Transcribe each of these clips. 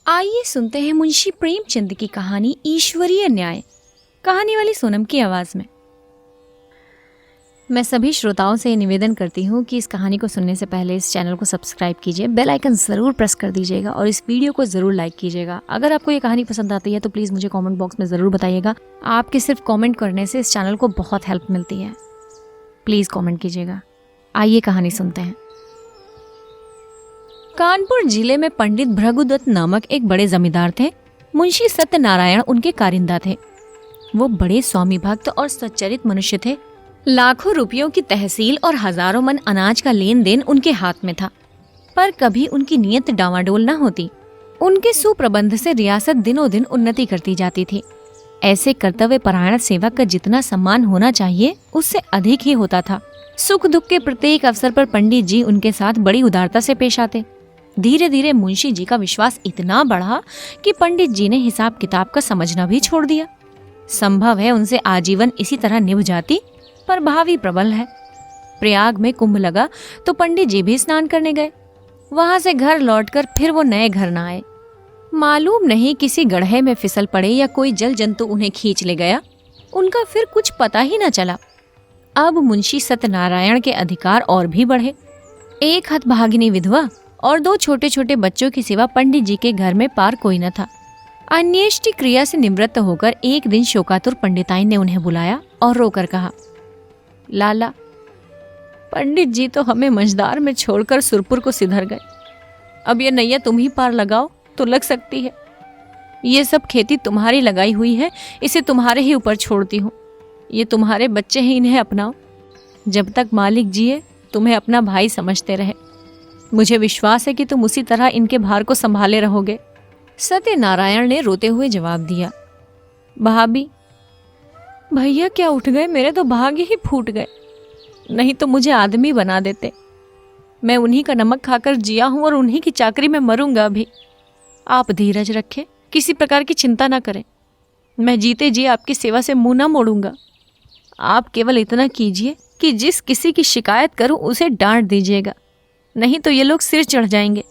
आइए सुनते हैं मुंशी प्रेमचंद की कहानी ईश्वरीय न्याय। कहानी वाली सोनम की आवाज में। मैं सभी श्रोताओं से निवेदन करती हूँ कि इस कहानी को सुनने से पहले इस चैनल को सब्सक्राइब कीजिए, बेल आइकन ज़रूर प्रेस कर दीजिएगा और इस वीडियो को ज़रूर लाइक कीजिएगा। अगर आपको ये कहानी पसंद आती है तो प्लीज़ मुझे कमेंट बॉक्स में ज़रूर बताइएगा। आपके सिर्फ कमेंट करने से इस चैनल को बहुत हेल्प मिलती है। प्लीज़ कमेंट कीजिएगा। आइए कहानी सुनते हैं। कानपुर जिले में पंडित भृगुदत्त नामक एक बड़े जमींदार थे। मुंशी सत्यनारायण उनके कारिंदा थे। वो बड़े स्वामी भक्त और सच्चरित मनुष्य थे। लाखों रुपयों की तहसील और हजारों मन अनाज का लेन देन उनके हाथ में था, पर कभी उनकी नीयत डावाडोल न होती। उनके सुप्रबंध से रियासत दिनों दिन उन्नति करती जाती थी। ऐसे कर्तव्य परायण सेवक का जितना सम्मान होना चाहिए उससे अधिक ही होता था। सुख दुख के प्रत्येक अवसर पर पंडित जी उनके साथ बड़ी उदारता से पेश आते। धीरे धीरे मुंशी जी का विश्वास इतना बढ़ा कि पंडित जी ने हिसाब किताब का समझना भी छोड़ दिया। संभव है उनसे आजीवन इसी तरह निभ जाती, पर भावी प्रबल है। प्रयाग में कुंभ लगा तो पंडित जी भी स्नान करने गए। वहां से घर लौटकर फिर वो नए घर न आए। मालूम नहीं किसी गड्ढे में फिसल पड़े या कोई जल जंतु उन्हें खींच ले गया। उनका फिर कुछ पता ही न चला। अब मुंशी सत्यनारायण के अधिकार और भी बढ़े। एक हतभागिनी विधवा और 2 छोटे छोटे बच्चों की सिवा पंडित जी के घर में पार कोई न था। अन्येष्टि क्रिया से निवृत्त होकर एक दिन शोकातुर पंडिताइन ने उन्हें बुलाया और रोकर कहा, लाला, पंडित जी तो हमें मझदार में छोड़कर सुरपुर को सिधर गए। अब ये नैया तुम ही पार लगाओ तो लग सकती है। ये सब खेती तुम्हारी लगाई हुई है, इसे तुम्हारे ही ऊपर छोड़ती हूँ। ये तुम्हारे बच्चे हैं, इन्हें अपनाओ। जब तक मालिक जिए तुम्हें अपना भाई समझते रहे। मुझे विश्वास है कि तुम उसी तरह इनके भार को संभाले रहोगे। सत्यनारायण ने रोते हुए जवाब दिया, भाभी, भैया क्या उठ गए? मेरे तो भाग्य ही फूट गए। नहीं तो मुझे आदमी बना देते। मैं उन्हीं का नमक खाकर जिया हूं और उन्हीं की चाकरी में मरूंगा भी। आप धीरज रखें, किसी प्रकार की चिंता ना करें। मैं जीते जी आपकी सेवा से मुंह ना मोड़ूंगा। आप केवल इतना कीजिए कि जिस किसी की शिकायत करूं उसे डांट दीजिएगा, नहीं तो ये लोग सिर चढ़ जाएंगे।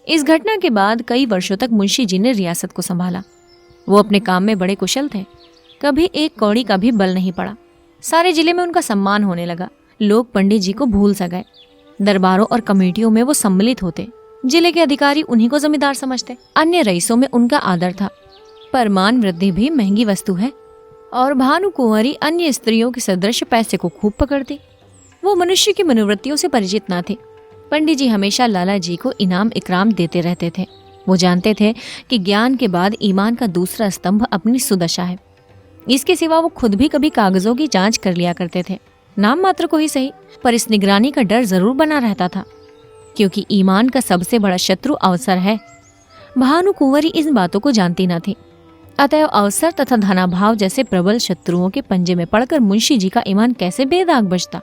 इस घटना के बाद कई वर्षों तक मुंशी जी ने रियासत को संभाला। वो अपने काम में बड़े कुशल थे। कभी एक कौड़ी का भी बल नहीं पड़ा। सारे जिले में उनका सम्मान होने लगा। लोग पंडित जी को भूल सा गए। दरबारों और कमेटियों में वो सम्मिलित होते। जिले के अधिकारी उन्हीं को जमींदार समझते। अन्य रईसों में उनका आदर था। पर मान वृद्धि भी महंगी वस्तु है और भानु कुंवरी अन्य स्त्रियों के सदृश पैसे को खूब पकड़ती। वो मनुष्य की मनोवृत्तियों से परिचित न थे। पंडित जी हमेशा लाला जी को इनाम इकराम देते रहते थे। वो जानते थे कि ज्ञान के बाद ईमान का दूसरा स्तंभ अपनी सुदशा है। इसके सिवा वो खुद भी कभी कागजों की जांच कर लिया करते थे, नाम मात्र को ही सही, पर इस निगरानी का डर जरूर बना रहता था, क्योंकि ईमान का सबसे बड़ा शत्रु अवसर है। भानु कुंवरी इन बातों को जानती न थी। अतएव अवसर तथा धनाभाव जैसे प्रबल शत्रुओं के पंजे में पड़कर मुंशी जी का ईमान कैसे बेदाग बचता।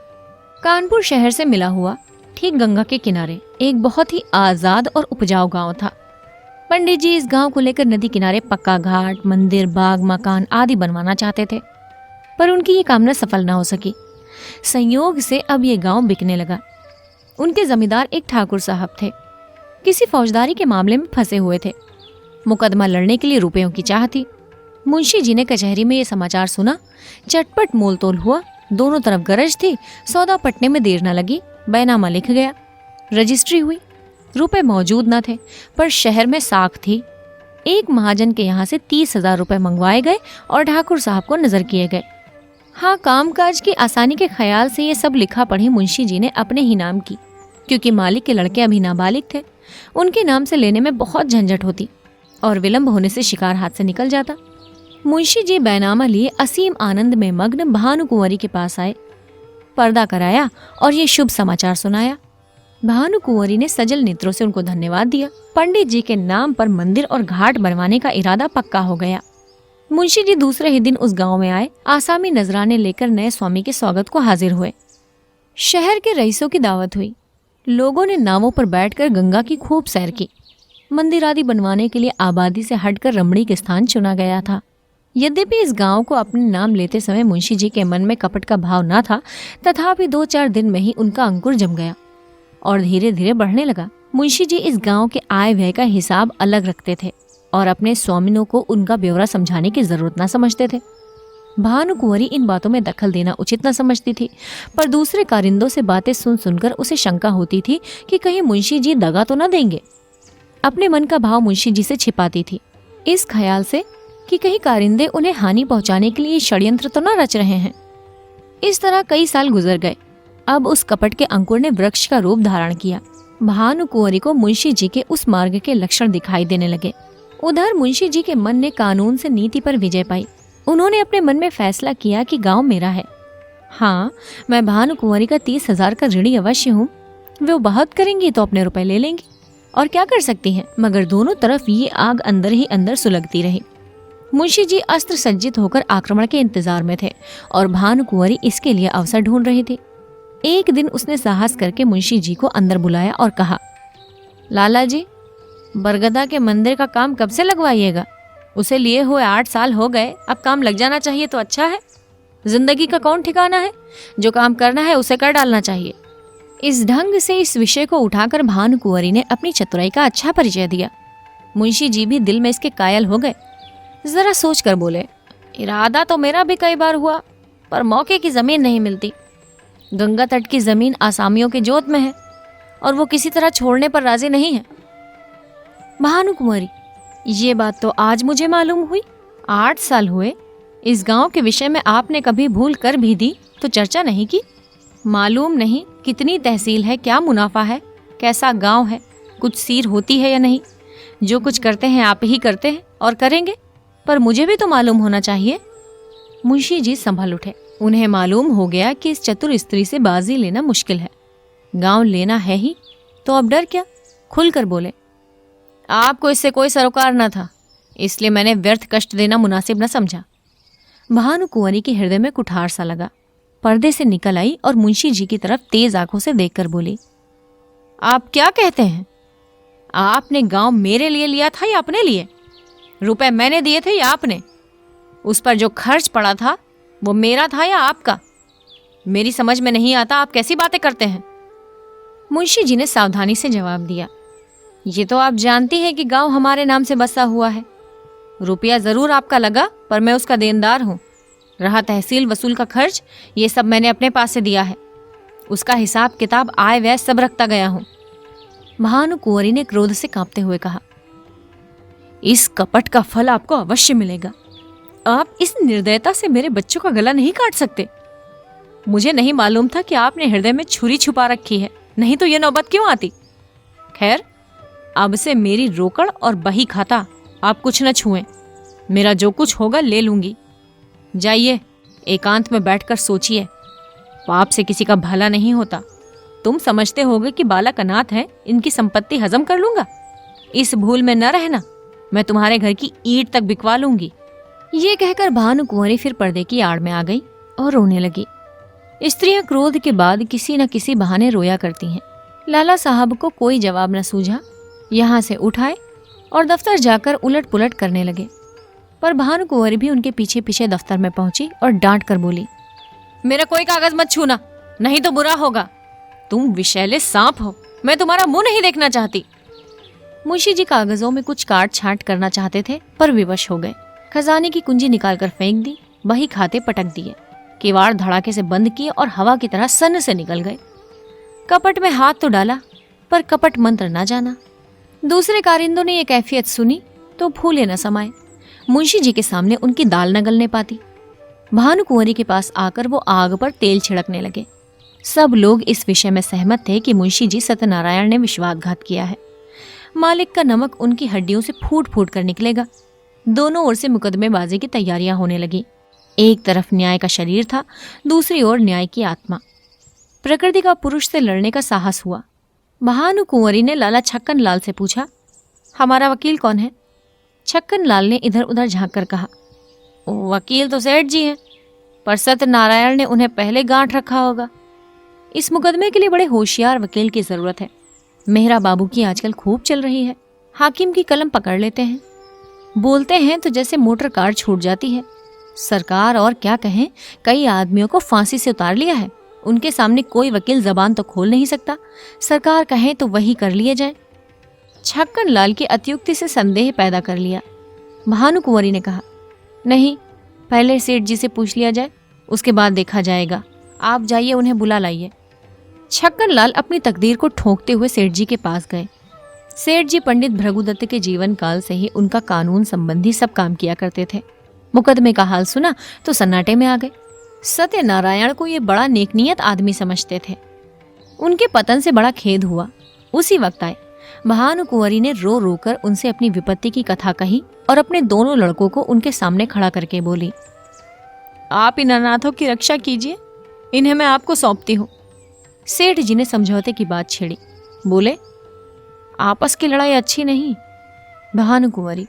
कानपुर शहर से मिला हुआ ठीक गंगा के किनारे एक बहुत ही आजाद और उपजाऊ गांव था। पंडित जी इस गांव को लेकर नदी किनारे पक्का घाट, मंदिर, बाग, मकान आदि बनवाना चाहते थे, पर उनकी ये कामना सफल न हो सकी। संयोग से अब ये गांव बिकने लगा। उनके जमींदार एक ठाकुर साहब थे। किसी फौजदारी के मामले में फंसे हुए थे। मुकदमा लड़ने के लिए रुपयों की चाह थी। मुंशी जी ने कचहरी में ये समाचार सुना। चटपट मोल तोल हुआ। दोनों तरफ गरज थी। सौदा पटने में देर न लगी। बैनामा लिख गया। रजिस्ट्री हुई। रुपए मौजूद न थे, पर शहर में साख थी। एक महाजन के यहाँ से 30,000 रुपए मंगवाए गए और ठाकुर साहब को नजर किए गए। हाँ, कामकाज की आसानी के ख्याल से ये सब लिखा पढ़ी मुंशी जी ने अपने ही नाम की, क्योंकि मालिक के लड़के अभी नाबालिग थे। उनके नाम से लेने में बहुत झंझट होती और विलंब होने से शिकार हाथ से निकल जाता। मुंशी जी बैनामा लिए असीम आनंद में मग्न भानु कुंवरी के पास आए। पर्दा कराया और ये शुभ समाचार सुनाया। भानु कुंवरी ने सजल नेत्रों से उनको धन्यवाद दिया। पंडित जी के नाम पर मंदिर और घाट बनवाने का इरादा पक्का हो गया। मुंशी जी दूसरे ही दिन उस गांव में आए। आसामी नजराने लेकर नए स्वामी के स्वागत को हाजिर हुए। शहर के रईसों की दावत हुई। लोगों ने नावों पर बैठकर गंगा की खूब सैर की। मंदिर आदि बनवाने के लिए आबादी से हटकर रमणीक स्थान चुना गया था। यद्यपि इस गांव को अपने नाम लेते समय मुंशी जी के मन में कपट का भाव न था, तथापि 2-4 दिन में ही उनका अंकुर जम गया और धीरे धीरे बढ़ने लगा। मुंशी जी इस गांव के आय व्यय का हिसाब अलग रखते थे और अपने स्वामिनों को उनका ब्यौरा समझाने की जरूरत ना समझते थे। भानुकुंवरी इन बातों में दखल देना उचित न समझती थी, पर दूसरे कारिंदों से बातें सुन सुनकर उसे शंका होती थी कि कहीं मुंशी जी दगा तो न देंगे। अपने मन का भाव मुंशी जी से छिपाती थी, इस ख्याल से कि कहीं कारिंदे उन्हें हानि पहुंचाने के लिए षड्यंत्र तो न रच रहे हैं। इस तरह कई साल गुजर गए। अब उस कपट के अंकुर ने वृक्ष का रूप धारण किया। भानुकुंवरी को मुंशी जी के उस मार्ग के लक्षण दिखाई देने लगे। उधर मुंशी जी के मन ने कानून से नीति पर विजय पाई। उन्होंने अपने मन में फैसला किया कि गांव मेरा है। हाँ, मैं भानुकुंवरी का 30,000 का ऋणी अवश्य हूँ। वे बहुत करेंगी तो अपने रुपए ले लेंगी, और क्या कर सकती हैं। मगर दोनों तरफ ये आग अंदर ही अंदर सुलगती रही। मुंशी जी अस्त्र सज्जित होकर आक्रमण के इंतजार में थे और भानुकुंवरी इसके लिए अवसर ढूंढ रही थी। एक दिन उसने साहस करके मुंशी जी को अंदर बुलाया और कहा, लाला जी, बरगदा के मंदिर का काम कब से लगवाइएगा? उसे लिए हुए 8 साल हो गए, अब काम लग जाना चाहिए तो अच्छा है। जिंदगी का कौन ठिकाना है, जो काम करना है उसे कर डालना चाहिए। इस ढंग से इस विषय को उठाकर भानुकुंवरी ने अपनी चतुराई का अच्छा परिचय दिया। मुंशी जी भी दिल में इसके कायल हो गए। जरा सोच कर बोले, इरादा तो मेरा भी कई बार हुआ, पर मौके की जमीन नहीं मिलती। गंगा तट की जमीन आसामियों के जोत में है और वो किसी तरह छोड़ने पर राजी नहीं है। भानुकुंवरी, ये बात तो आज मुझे मालूम हुई। 8 साल हुए, इस गांव के विषय में आपने कभी भूल कर भी दी तो चर्चा नहीं की। मालूम नहीं कितनी तहसील है, क्या मुनाफा है, कैसा गांव है, कुछ सीर होती है या नहीं। जो कुछ करते हैं आप ही करते हैं और करेंगे, पर मुझे भी तो मालूम होना चाहिए। मुंशी जी संभल उठे। उन्हें मालूम हो गया कि इस चतुर स्त्री से बाजी लेना मुश्किल है। गांव लेना है ही तो अब डर क्या। खुलकर बोले, आपको इससे कोई सरोकार न था, इसलिए मैंने व्यर्थ कष्ट देना मुनासिब न समझा। भानुकुंवरी के हृदय में कुठार सा लगा। पर्दे से निकल आई और मुंशी जी की तरफ तेज आंखों से देखकर बोली, आप क्या कहते हैं? आपने गांव मेरे लिए लिया था या अपने लिए? रुपए मैंने दिए थे या आपने? उस पर जो खर्च पड़ा था वो मेरा था या आपका? मेरी समझ में नहीं आता, आप कैसी बातें करते हैं। मुंशी जी ने सावधानी से जवाब दिया, ये तो आप जानती हैं कि गांव हमारे नाम से बसा हुआ है। रुपया जरूर आपका लगा, पर मैं उसका देनदार हूं। रहा तहसील वसूल का खर्च, ये सब मैंने अपने पास से दिया है। उसका हिसाब किताब आय व्यय सब रखता गया हूं। भानुकुंवरी ने क्रोध से कांपते हुए कहा, इस कपट का फल आपको अवश्य मिलेगा। आप इस निर्दयता से मेरे बच्चों का गला नहीं काट सकते। मुझे नहीं मालूम था कि आपने हृदय में छुरी छुपा रखी है, नहीं तो ये नौबत क्यों आती। खैर, अब से मेरी रोकड़ और बही खाता आप कुछ न छुएं। मेरा जो कुछ होगा ले लूंगी। जाइए, एकांत में बैठकर सोचिए। पाप से किसी का भला नहीं होता। तुम समझते होगे कि बालक अनाथ है, इनकी संपत्ति हजम कर लूंगा। इस भूल में न रहना, मैं तुम्हारे घर की ईंट तक बिकवा लूंगी। ये कहकर भानुकुंवरी फिर पर्दे की आड़ में आ गई और रोने लगी। स्त्रियां क्रोध के बाद किसी न किसी बहाने रोया करती हैं। लाला साहब को कोई जवाब न सूझा। यहाँ से उठाए और दफ्तर जाकर उलट पुलट करने लगे। पर भानुकुंवरी भी उनके पीछे पीछे दफ्तर में पहुंची और डांट कर बोली, मेरा कोई कागज मत छूना, नहीं तो बुरा होगा। तुम विषैले सांप हो, मैं तुम्हारा मुंह नहीं देखना चाहती। मुंशी जी कागजों में कुछ काट छांट करना चाहते थे, पर विवश हो गए। खजाने की कुंजी निकालकर फेंक दी, बही खाते पटक दिए, किवाड़ धड़ाके से बंद किए और हवा की तरह सन्न से निकल गए। कपट में हाथ तो डाला, पर कपट मंत्र न जाना। दूसरे कारिंदों ने यह कैफियत सुनी तो फूले न समाये। मुंशी जी के सामने उनकी दाल न गलने पाती। भानुकुंवरी के पास आकर वो आग पर तेल छिड़कने लगे। सब लोग इस विषय में सहमत थे कि मुंशी जी सत्यनारायण ने विश्वासघात किया है। मालिक का नमक उनकी हड्डियों से फूट फूट कर निकलेगा। दोनों ओर से मुकदमेबाजी की तैयारियां होने लगी। एक तरफ न्याय का शरीर था, दूसरी ओर न्याय की आत्मा। प्रकृति का पुरुष से लड़ने का साहस हुआ। भानुकुंवरी ने लाला छक्कन लाल से पूछा, हमारा वकील कौन है? छक्कन लाल ने इधर उधर झांक कर कहा, वकील तो सेठ जी हैं, पर सत्यनारायण ने उन्हें पहले गांठ रखा होगा। इस मुकदमे के लिए बड़े होशियार वकील की जरूरत है। मेहरा बाबू की आजकल खूब चल रही है। हाकिम की कलम पकड़ लेते हैं, बोलते हैं तो जैसे मोटर कार छूट जाती है। सरकार और क्या कहें, कई आदमियों को फांसी से उतार लिया है। उनके सामने कोई वकील जबान तो खोल नहीं सकता, सरकार कहे तो वही कर लिए जाए। छक्कन लाल की अत्युक्ति से संदेह पैदा कर लिया। भानुकुंवरी ने कहा, नहीं, पहले सेठ जी से पूछ लिया जाए, उसके बाद देखा जाएगा। आप जाइए, उन्हें बुला लाइए। छक्कन लाल अपनी तकदीर को ठोंकते हुए सेठ जी के पास गए। सेठ जी पंडित भृगुदत्त के जीवन काल से ही उनका कानून संबंधी सब काम किया करते थे। मुकदमे का हाल सुना तो सन्नाटे में आ गए। सत्यनारायण को ये बड़ा नेकनियत आदमी समझते थे। उनके पतन से बड़ा खेद हुआ। उसी वक्त आए। भानुकुंवरी ने रो रो कर उनसे अपनी विपत्ति की कथा कही और अपने दोनों लड़कों को उनके सामने खड़ा करके बोली, आप इन अनाथों की रक्षा कीजिए, इन्हें मैं आपको सौंपती हूँ। सेठ जी ने समझौते की बात छेड़ी। बोले, आपस की लड़ाई अच्छी नहीं। भानुकुंवरी,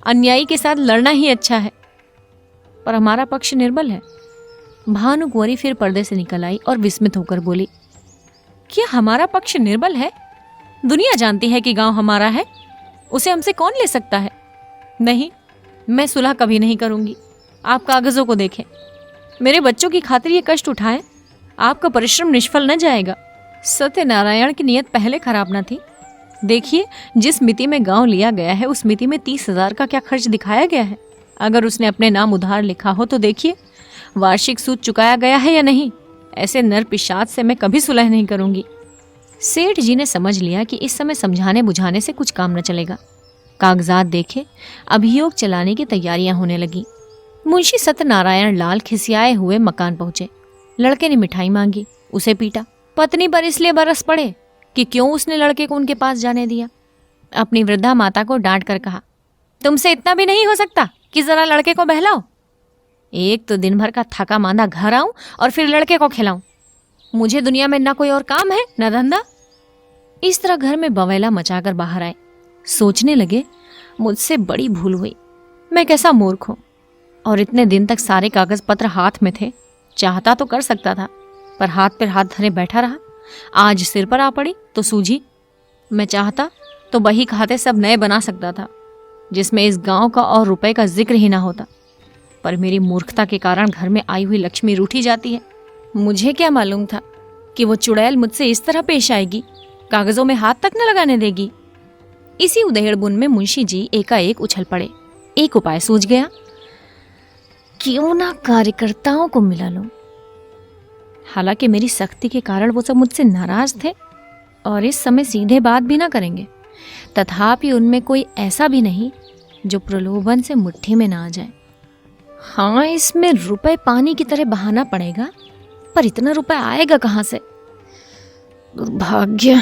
अन्यायी के साथ लड़ना ही अच्छा है, पर हमारा पक्ष निर्बल है। भानुकुंवरी फिर पर्दे से निकल आई और विस्मित होकर बोली, क्या हमारा पक्ष निर्बल है? दुनिया जानती है कि गांव हमारा है, उसे हमसे कौन ले सकता है? नहीं, मैं सुलह कभी नहीं करूंगी। आप कागजों को देखें, मेरे बच्चों की खातिर ये कष्ट उठाएं, आपका परिश्रम निष्फल न जाएगा। सत्यनारायण की नीयत पहले खराब न थी। देखिए, जिस मिति में गांव लिया गया है उस मिति में 30,000 का क्या खर्च दिखाया गया है। अगर उसने अपने नाम उधार लिखा हो तो देखिए वार्षिक सूद चुकाया गया है या नहीं। ऐसे नर पिशाच से मैं कभी सुलह नहीं करूंगी। सेठ जी ने समझ लिया कि इस समय समझाने बुझाने से कुछ काम न चलेगा। कागजात देखे, अभियोग चलाने की तैयारियां होने लगी। मुंशी सत्यनारायण लाल खिसियाए हुए मकान पहुंचे। लड़के ने मिठाई मांगी, उसे पीटा। पत्नी पर इसलिए बरस पड़े कि क्यों उसने लड़के को उनके पास जाने दिया। अपनी वृद्धा माता को डांट कर कहा, तुमसे इतना भी नहीं हो सकता कि जरा लड़के को बहलाओ। एक तो दिन भर का थका मांदा घर आऊं और फिर लड़के को खिलाऊं। मुझे दुनिया में ना कोई और काम है न धंधा। इस तरह घर में बवेला मचाकर बाहर आए। सोचने लगे, मुझसे बड़ी भूल हुई। मैं कैसा मूर्ख हूं। और इतने दिन तक सारे कागज पत्र हाथ में थे, चाहता तो कर सकता था, पर हाथ पर हाथ धरे बैठा रहा। आज सिर पर आ पड़ी तो सूझी। मैं चाहता तो बही खाते सब नए बना सकता था, जिसमें इस गांव का और रुपए का जिक्र ही ना होता। पर मेरी मूर्खता के कारण घर में आई हुई लक्ष्मी रूठी जाती है। मुझे क्या मालूम था कि वो चुड़ैल मुझसे इस तरह पेश आएगी, कागजों में हाथ तक न लगाने देगी। इसी उधेड़बुन में मुंशी जी एकाएक उछल पड़े। एक उपाय सूझ गया, क्यों ना कार्यकर्ताओं को मिला लूं। हालांकि मेरी सख्ती के कारण वो सब मुझसे नाराज थे और इस समय सीधे बात भी ना करेंगे, तथापि उनमें कोई ऐसा भी नहीं जो प्रलोभन से मुट्ठी में ना आ जाए। हाँ, इसमें रुपए पानी की तरह बहाना पड़ेगा, पर इतना रुपए आएगा कहाँ से? दुर्भाग्य,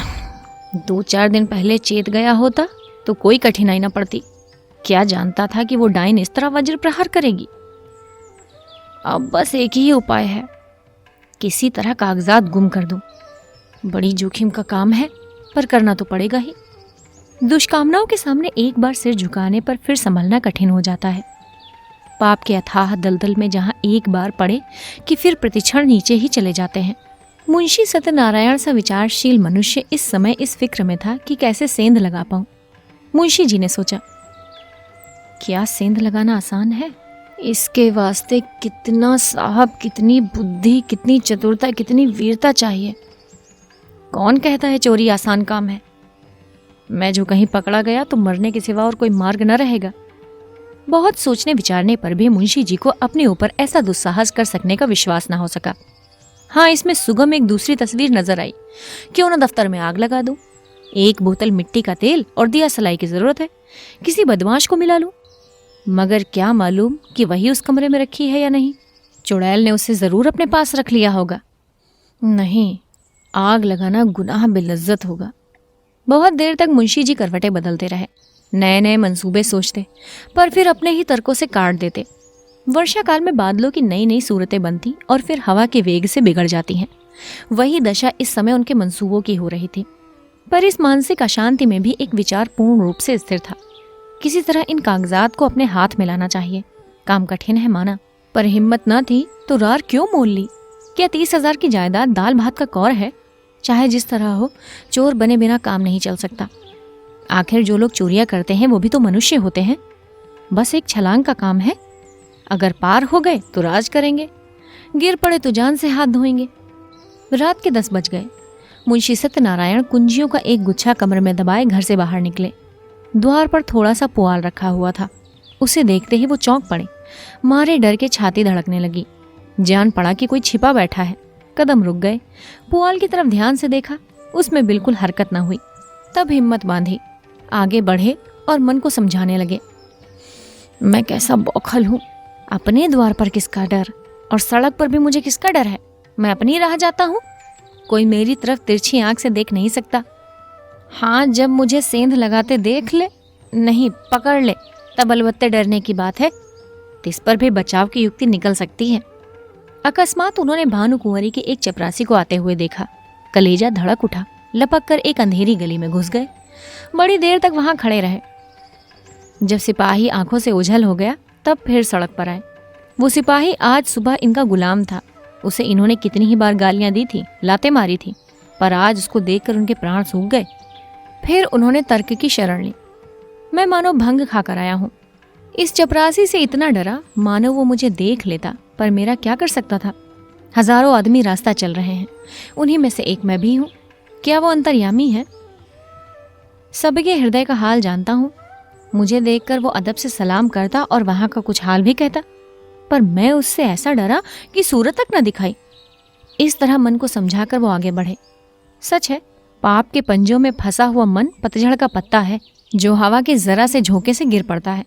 2-4 दिन पहले चेत गया होता तो कोई कठिनाई न पड़ती। क्या जानता था कि वो डाइन इस तरह वज्र प्रहार करेगी। अब बस एक ही उपाय है, किसी तरह कागजात गुम कर दूं। बड़ी जोखिम का काम है, पर करना तो पड़ेगा ही। दुष्कामनाओं के सामने एक बार सिर झुकाने पर फिर संभलना कठिन हो जाता है। पाप के अथाह दलदल में जहां एक बार पड़े कि फिर प्रतिक्षण नीचे ही चले जाते हैं। मुंशी सत्यनारायण सा विचारशील मनुष्य इस समय इस फिक्र में था कि कैसे सेंध लगा पाऊं। मुंशी जी ने सोचा, क्या सेंध लगाना आसान है? इसके वास्ते कितना साहब, कितनी बुद्धि, कितनी चतुरता, कितनी वीरता चाहिए। कौन कहता है चोरी आसान काम है? मैं जो कहीं पकड़ा गया तो मरने के सिवा और कोई मार्ग न रहेगा। बहुत सोचने विचारने पर भी मुंशी जी को अपने ऊपर ऐसा दुस्साहस कर सकने का विश्वास न हो सका। हाँ, इसमें सुगम एक दूसरी तस्वीर नजर आई। क्यों न दफ्तर में आग लगा दूं। 1 बोतल मिट्टी का तेल और दिया सलाई की जरूरत है। किसी बदमाश को मिला लूं, मगर क्या मालूम कि वही उस कमरे में रखी है या नहीं। चुड़ैल ने उसे जरूर अपने पास रख लिया होगा। नहीं, आग लगाना गुनाह बेलज्जत होगा। बहुत देर तक मुंशी जी करवटें बदलते रहे, नए नए मंसूबे सोचते, पर फिर अपने ही तर्कों से काट देते। वर्षा काल में बादलों की नई नई सूरतें बनती और फिर हवा के वेग से बिगड़ जाती हैं। वही दशा इस समय उनके मंसूबों की हो रही थी। पर इस मानसिक अशांति में भी एक विचार पूर्ण रूप से स्थिर था। किसी तरह इन कागजात को अपने हाथ में लाना चाहिए। काम कठिन है माना, पर हिम्मत न थी तो रार क्यों मोल ली। क्या 30,000 की जायदाद दाल भात का कौर है? चाहे जिस तरह हो, चोर बने बिना काम नहीं चल सकता। आखिर जो लोग चोरियां करते हैं वो भी तो मनुष्य होते हैं। बस एक छलांग का काम है। अगर पार हो गए तो राज करेंगे, गिर पड़े तो जान से हाथ धोएंगे। रात के 10 बज गए। मुंशी सत्यनारायण कुंजियों का एक गुच्छा कमर में दबाए घर से बाहर निकले। द्वार पर थोड़ा सा पुआल रखा हुआ था। उसे देखते ही वो चौंक पड़े। मारे डर के छाती धड़कने लगी। जान पड़ा कि कोई छिपा बैठा है। कदम रुक गए। पुआल की तरफ ध्यान से देखा, उसमें बिल्कुल हरकत न हुई। तब हिम्मत बांधी, आगे बढ़े और मन को समझाने लगे, मैं कैसा बौखल हूँ। अपने द्वार पर किसका डर, और सड़क पर भी मुझे किसका डर है। मैं अपनी राह जाता हूँ, कोई मेरी तरफ तिरछी आंख से देख नहीं सकता। हाँ, जब मुझे सेंध लगाते देख ले, नहीं पकड़ ले, तब अलबत्ते डरने की बात है। इस पर भी बचाव की युक्ति निकल सकती है। अकस्मात उन्होंने भानुकुंवरी के एक चपरासी को आते हुए देखा। कलेजा धड़क उठा। लपक कर एक अंधेरी गली में घुस गए। बड़ी देर तक वहां खड़े रहे। जब सिपाही आंखों से ओझल हो गया, तब फिर सड़क पर आए। वो सिपाही आज सुबह इनका गुलाम था। उसे इन्होंने कितनी ही बार गालियां दी थी, लातें मारी थी, पर आज उसको देखकर उनके प्राण सूख गए। फिर उन्होंने तर्क की शरण ली। मैं मानो भंग खाकर आया हूँ। इस चपरासी से इतना डरा मानो वो मुझे देख लेता, पर मेरा क्या कर सकता था। हजारों आदमी रास्ता चल रहे हैं, उन्हीं में से एक मैं भी हूँ। क्या वो अंतर्यामी है? सबके हृदय का हाल जानता हूँ। मुझे देखकर वो अदब से सलाम करता और वहां का कुछ हाल भी कहता, पर मैं उससे ऐसा डरा कि सूरत तक न दिखाई। इस तरह मन को समझाकर वो आगे बढ़े। सच है, पाप के पंजों में फंसा हुआ मन पतझड़ का पत्ता है, जो हवा के जरा से झोंके से गिर पड़ता है।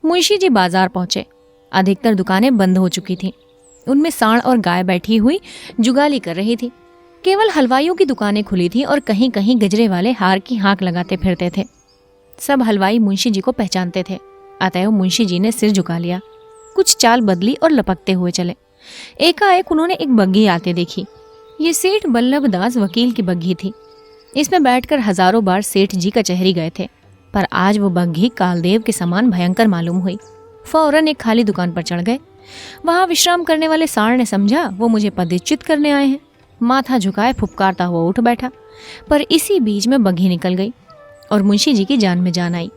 मुंशी जी बाजार पहुंचे। अधिकतर दुकानें बंद हो चुकी थीं। उनमें सांड और गाय बैठी हुई जुगाली कर रही थी। केवल हलवाइयों की दुकानें खुली थी और कहीं कहीं गजरे वाले हार की हाँक लगाते फिरते थे। सब हलवाई मुंशी जी को पहचानते थे, अतएव मुंशी जी ने सिर झुका लिया। कुछ चाल बदली और लपकते हुए चले। एकाएक उन्होंने एक बग्घी आते देखी। ये सेठ बल्लभ दास वकील की बग्घी थी। इसमें बैठकर हजारों बार सेठ जी कचहरी गए थे, पर आज वो बग्घी कालदेव के समान भयंकर मालूम हुई। फौरन एक खाली दुकान पर चढ़ गए। वहां विश्राम करने वाले सांड ने समझा वो मुझे पदच्युत करने आए हैं। माथा झुकाए फुफकारता हुआ उठ बैठा, पर इसी बीच में बग्घी निकल गई और मुंशी जी की जान में जान आई।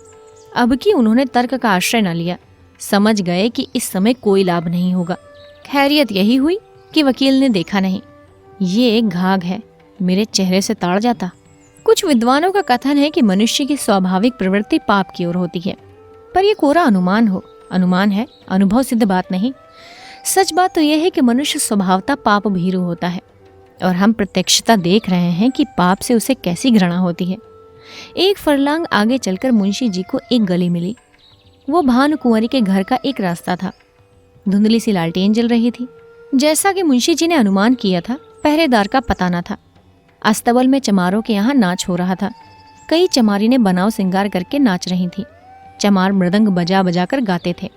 अब कि उन्होंने तर्क का आश्रय न लिया। समझ गए कि इस समय कोई लाभ नहीं होगा। खैरियत यही हुई कि वकील ने देखा नहीं। ये एक घाघ है, मेरे चेहरे से ताड़ जाता। कुछ विद्वानों का कथन है कि मनुष्य की स्वाभाविक प्रवृत्ति पाप की ओर होती है, पर यह कोरा अनुमान है, अनुभव सिद्ध बात नहीं। सच बात तो यह है कि मनुष्य स्वभावतः पाप भीरू होता है, और हम प्रत्यक्षता देख रहे हैं कि पाप से उसे कैसी घृणा होती है। एक फरलांग आगे चलकर मुंशी जी को एक गली मिली। वो भानुकुंवरी के घर का एक रास्ता था। धुंधली सी लालटेन जल रही थी। जैसा कि मुंशी जी ने अनुमान किया था, पहरेदार का पता न था। अस्तबल में चमारों के यहाँ नाच हो रहा था। कई चमारी ने बनाव सिंगार करके नाच रही थी। चमार मृदंग बजा बजा कर गाते थे।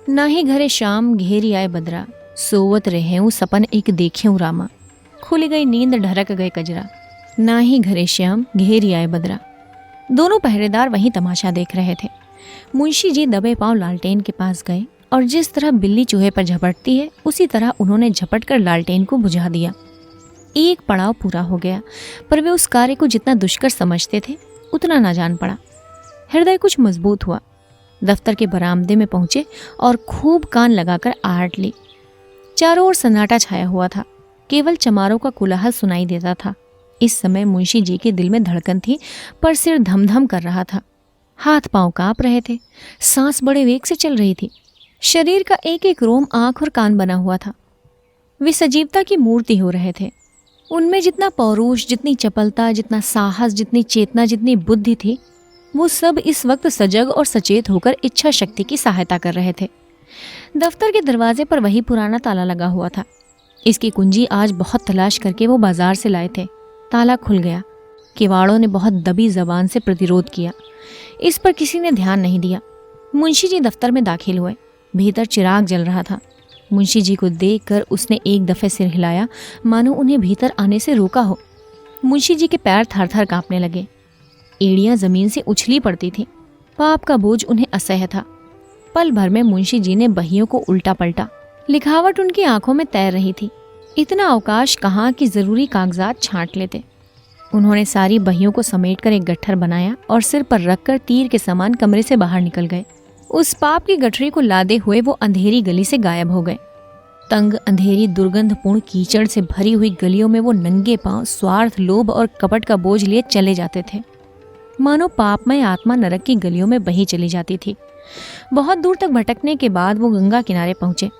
ना ही घरे शाम घेरी आए बदरा, सोवत रहेऊं सपन एक देखेऊं रामा, खुल गई नींद ढरक गए कजरा, ना ही घरे श्याम घेरी आए बदरा। दोनों पहरेदार वहीं तमाशा देख रहे थे। मुंशी जी दबे पांव लालटेन के पास गए और जिस तरह बिल्ली चूहे पर झपटती है, उसी तरह उन्होंने झपट कर लालटेन को बुझा दिया। एक पड़ाव पूरा हो गया, पर वे उस कार्य को जितना दुष्कर समझते थे उतना ना जान पड़ा। हृदय कुछ मजबूत हुआ। दफ्तर के बरामदे में पहुंचे और खूब कान लगाकर आहट ली। चारों ओर सन्नाटा छाया हुआ था। केवल चमारों का कोलाहल सुनाई देता था। इस समय मुंशी जी के दिल में धड़कन थी, पर सिर धमधम कर रहा था। हाथ पांव कांप रहे थे। सांस बड़े वेग से चल रही थी। शरीर का एक एक रोम आंख और कान बना हुआ था। वे सजीवता की मूर्ति हो रहे थे। उनमें जितना पौरुष, जितनी चपलता, जितना साहस, जितनी चेतना, जितनी बुद्धि थी, वो सब इस वक्त सजग और सचेत होकर इच्छा शक्ति की सहायता कर रहे थे। दफ्तर के दरवाजे पर वही पुराना ताला लगा हुआ था। इसकी कुंजी आज बहुत तलाश करके वो बाजार से लाए थे। ताला खुल गया। किवाड़ों ने बहुत दबी जबान से प्रतिरोध किया। इस पर किसी ने ध्यान नहीं दिया। मुंशी जी दफ्तर में दाखिल हुए। भीतर चिराग जल रहा था। मुंशी जी को देखकर उसने एक दफे सिर हिलाया, मानो उन्हें भीतर आने से रोका हो। मुंशी जी के पैर थर थर कांपने लगे। एड़ियां जमीन से उछली पड़ती थीं। पाप का बोझ उन्हें असह्य था। पल भर में मुंशी जी ने बहियों को उल्टा पलटा। लिखावट उनकी आंखों में तैर रही थी। इतना अवकाश कहाँ कि जरूरी कागजात छांट लेते। उन्होंने सारी बहियों को समेटकर एक गट्ठर बनाया और सिर पर रखकर तीर के समान कमरे से बाहर निकल गए। उस पाप की गठरी को लादे हुए वो अंधेरी गली से गायब हो गए। तंग, अंधेरी, दुर्गंधपूर्ण कीचड़ से भरी हुई गलियों में वो नंगे पांव स्वार्थ, लोभ और कपट का बोझ लिए चले जाते थे। मानो पापमय आत्मा नरक की गलियों में बही चली जाती थी। बहुत दूर तक भटकने के बाद वो गंगा किनारे पहुंचे।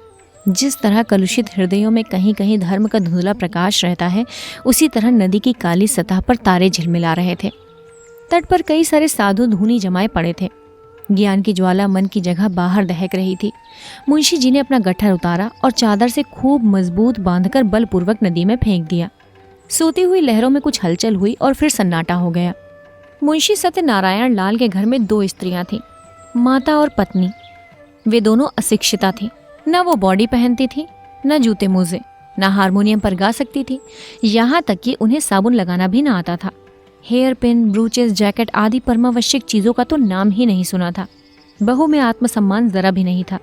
जिस तरह कलुषित हृदयों में कहीं कहीं धर्म का धुंधला प्रकाश रहता है, उसी तरह नदी की काली सतह पर तारे झिलमिला रहे थे। तट पर कई सारे साधु धूनी जमाए पड़े थे। ज्ञान की ज्वाला मन की जगह बाहर दहक रही थी। मुंशी जी ने अपना गट्ठर उतारा और चादर से खूब मजबूत बांधकर बलपूर्वक नदी में फेंक दिया। सोती हुई लहरों में कुछ हलचल हुई और फिर सन्नाटा हो गया। मुंशी सत्यनारायण लाल के घर में 2 स्त्रियां थीं, माता और पत्नी। वे दोनों अशिक्षिता थीं। न वो बॉडी पहनती थी, न जूते मोजे, न हारमोनियम पर गा सकती थी। यहाँ तक कि उन्हें साबुन लगाना भी न आता था। हेयर पिन, ब्रूचेस, जैकेट आदि परमावश्यक चीजों का तो नाम ही नहीं सुना था। बहू में आत्मसम्मान जरा भी नहीं था,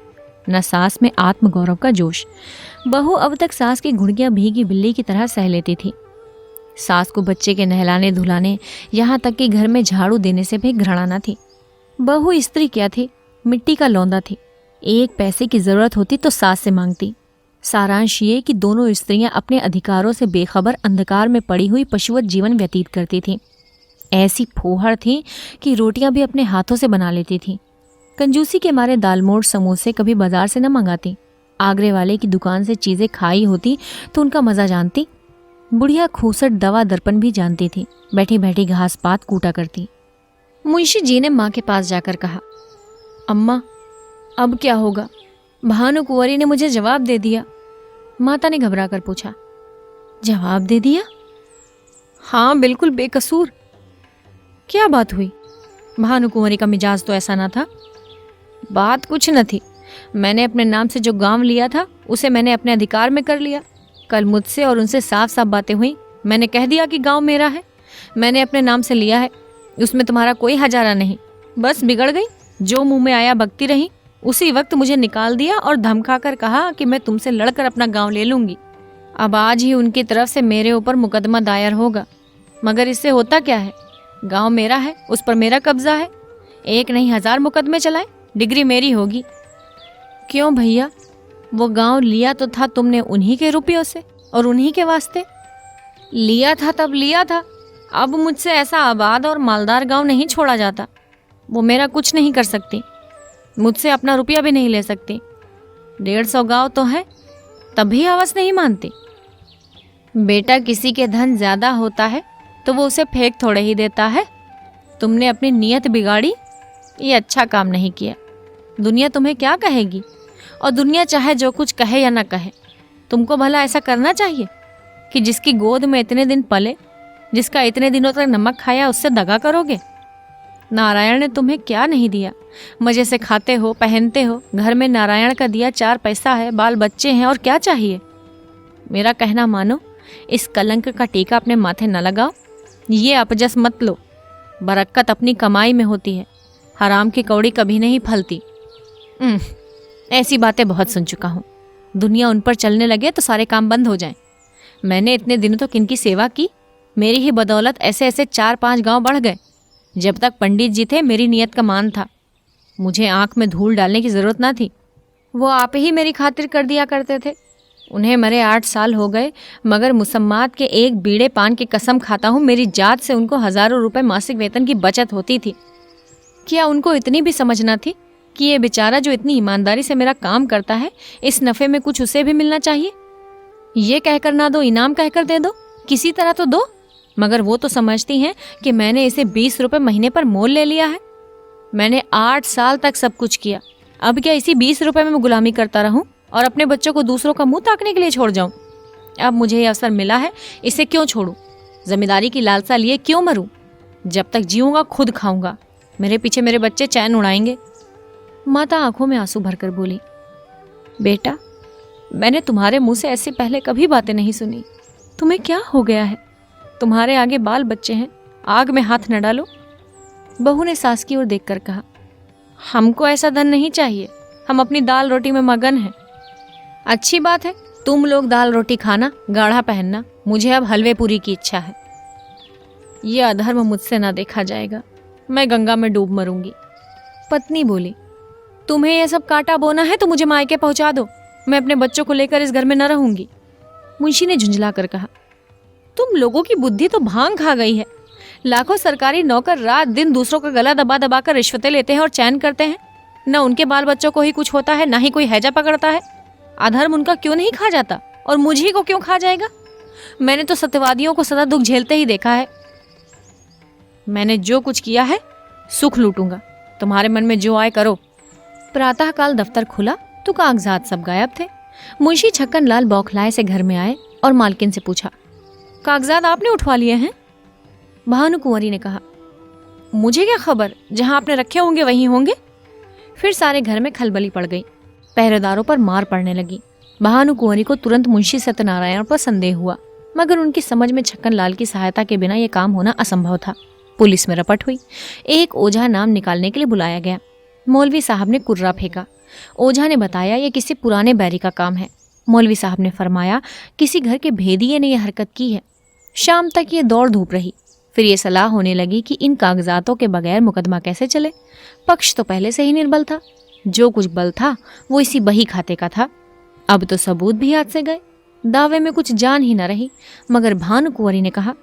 न सास में आत्मगौरव का जोश। बहू अब तक सास की घुड़कियां भीगी बिल्ली की तरह सह लेती थी। सास को बच्चे के नहलाने धुलाने, यहाँ तक कि घर में झाड़ू देने से भी घृणा न थी। बहू स्त्री क्या थी, मिट्टी का लौंदा थी। 1 पैसे की जरूरत होती तो सास से मांगती। सारांश ये कि दोनों स्त्रियां अपने अधिकारों से बेखबर अंधकार में पड़ी हुई पशुवत जीवन व्यतीत करती थीं। ऐसी फोहड़ थी कि रोटियां भी अपने हाथों से बना लेती थीं। कंजूसी के मारे दालमोट, समोसे कभी बाजार से न मंगाती। आगरे वाले की दुकान से चीजें खाई होती तो उनका मजा जानती। बुढ़िया खूसट दवा दर्पण भी जानती थी। बैठी बैठी घास पात कूटा करती। मुंशी जी ने माँ के पास जाकर कहा, अम्मा अब क्या होगा? भानु कुंवरी ने मुझे जवाब दे दिया। माता ने घबरा कर पूछा, जवाब दे दिया? हाँ, बिल्कुल बेकसूर। क्या बात हुई? भानु कुंवरी का मिजाज तो ऐसा ना था। बात कुछ न थी। मैंने अपने नाम से जो गांव लिया था उसे मैंने अपने अधिकार में कर लिया। कल मुझसे और उनसे साफ साफ बातें हुई। मैंने कह दिया कि गांव मेरा है, मैंने अपने नाम से लिया है, उसमें तुम्हारा कोई हजारा नहीं। बस बिगड़ गई, जो मुंह में आया बकती रही। उसी वक्त मुझे निकाल दिया और धमका कर कहा कि मैं तुमसे लड़कर अपना गांव ले लूंगी। अब आज ही उनकी तरफ से मेरे ऊपर मुकदमा दायर होगा। मगर इससे होता क्या है? गांव मेरा है, उस पर मेरा कब्जा है। 1 नहीं 1000 मुकदमे चलाए, डिग्री मेरी होगी। क्यों भैया? वो गांव लिया तो था तुमने उन्हीं के रुपयों से और उन्हीं के वास्ते। लिया था तब लिया था। अब मुझसे ऐसा आबाद और मालदार गांव नहीं छोड़ा जाता। वो मेरा कुछ नहीं कर सकती, मुझसे अपना रुपया भी नहीं ले सकती। 150 गांव तो है, तब भी हवस नहीं मानती। बेटा, किसी के धन ज्यादा होता है तो वो उसे फेंक थोड़े ही देता है। तुमने अपनी नीयत बिगाड़ी, ये अच्छा काम नहीं किया। दुनिया तुम्हें क्या कहेगी? और दुनिया चाहे जो कुछ कहे या ना कहे, तुमको भला ऐसा करना चाहिए कि जिसकी गोद में इतने दिन पले, जिसका इतने दिनों तक नमक खाया, उससे दगा करोगे? नारायण ने तुम्हें क्या नहीं दिया? मजे से खाते हो, पहनते हो। घर में नारायण का दिया 4 पैसा है, बाल बच्चे हैं, और क्या चाहिए? मेरा कहना मानो, इस कलंक का टीका अपने माथे न लगाओ। ये अपजस मत लो। बरकत अपनी कमाई में होती है, हराम की कौड़ी कभी नहीं फलती। ऐसी बातें बहुत सुन चुका हूँ। दुनिया उन पर चलने लगे तो सारे काम बंद हो जाएं। मैंने इतने दिनों तक इनकी सेवा की, मेरी ही बदौलत ऐसे ऐसे 4-5 गांव बढ़ गए। जब तक पंडित जी थे मेरी नीयत का मान था। मुझे आंख में धूल डालने की जरूरत ना थी। वो आप ही मेरी खातिर कर दिया करते थे। उन्हें मरे 8 साल हो गए, मगर मुसम्मात के 1 बीड़े पान की कसम खाता हूँ, मेरी जात से उनको हजारों रुपए मासिक वेतन की बचत होती थी। क्या उनको इतनी भी समझ ना थी कि ये बेचारा जो इतनी ईमानदारी से मेरा काम करता है, इस नफे में कुछ उसे भी मिलना चाहिए? ये कहकर ना दो, इनाम कहकर दे दो, किसी तरह तो दो। मगर वो तो समझती हैं कि मैंने इसे 20 रुपए महीने पर मोल ले लिया है। मैंने 8 साल तक सब कुछ किया। अब क्या इसी 20 रुपए में मैं गुलामी करता रहूं और अपने बच्चों को दूसरों का मुंह ताकने के लिए छोड़ जाऊं? अब मुझे ये अवसर मिला है, इसे क्यों छोड़ूं? जमींदारी की लालसा लिए क्यों मरूं? जब तक जीऊंगा खुद खाऊंगा। मेरे पीछे मेरे बच्चे चैन उड़ाएंगे। माता आंखों में आंसू भरकर बोली, बेटा, मैंने तुम्हारे मुंह से ऐसे पहले कभी बातें नहीं सुनी। तुम्हें क्या हो गया है? तुम्हारे आगे बाल बच्चे हैं, आग में हाथ न डालो। बहू ने सास की ओर देखकर कहा, हमको ऐसा धन नहीं चाहिए, हम अपनी दाल रोटी में मगन हैं। अच्छी बात है, तुम लोग दाल रोटी खाना, गाढ़ा पहनना, मुझे अब हलवे पूरी की इच्छा है। ये अधर्म मुझसे ना देखा जाएगा, मैं गंगा में डूब मरूंगी। पत्नी बोली, तुम्हें यह सब काटा बोना है तो मुझे मायके पहुंचा दो। मैं अपने बच्चों को लेकर इस घर में न रहूंगी। मुंशी ने झुंझला कर कहा। तुम लोगों की बुद्धि तो भांग खा गई है। लाखों सरकारी नौकर रात दिन दूसरों का गला दबा दबा कर रिश्वतें लेते हैं और चैन करते हैं। न उनके बाल बच्चों को ही कुछ होता है, ना ही कोई हैजा पकड़ता है। अधर्म उनका क्यों नहीं खा जाता और मुझे को क्यों खा जाएगा? मैंने तो सत्यवादियों को सदा दुख झेलते ही देखा है। मैंने जो कुछ किया है सुख लूटूंगा, तुम्हारे मन में जो आए करो। प्रातःकाल दफ्तर खुला तो कागजात सब गायब थे। मुंशी छक्कन लाल बौखलाए से घर में आए और मालकिन से पूछा, कागजात आपने उठवा लिए हैं? भानुकुंवरी ने कहा, मुझे क्या खबर, जहां आपने रखे होंगे वहीं होंगे। फिर सारे घर में खलबली पड़ गई। पहरेदारों पर मार पड़ने लगी। भानुकुंवरी को तुरंत मुंशी सत्यनारायण पर संदेह हुआ, मगर उनकी समझ में छक्कन लाल की सहायता के बिना यह काम होना असंभव था। पुलिस में रपट हुई। एक ओझा नाम निकालने के लिए बुलाया गया। मौलवी साहब ने कुर्रा फेंका। ओझा ने बताया यह किसी पुराने बैरी का काम है। मौलवी साहब ने फरमाया किसी घर के भेदिये ने यह हरकत की है। शाम तक ये दौड़ धूप रही। फिर ये सलाह होने लगी कि इन कागजातों के बगैर मुकदमा कैसे चले। पक्ष तो पहले से ही निर्बल था। जो कुछ बल था वो इसी बही खाते का था। अब तो सबूत भी हाथ से गए। दावे में कुछ जान ही न रही। मगर भानुकुंवरी ने कहा,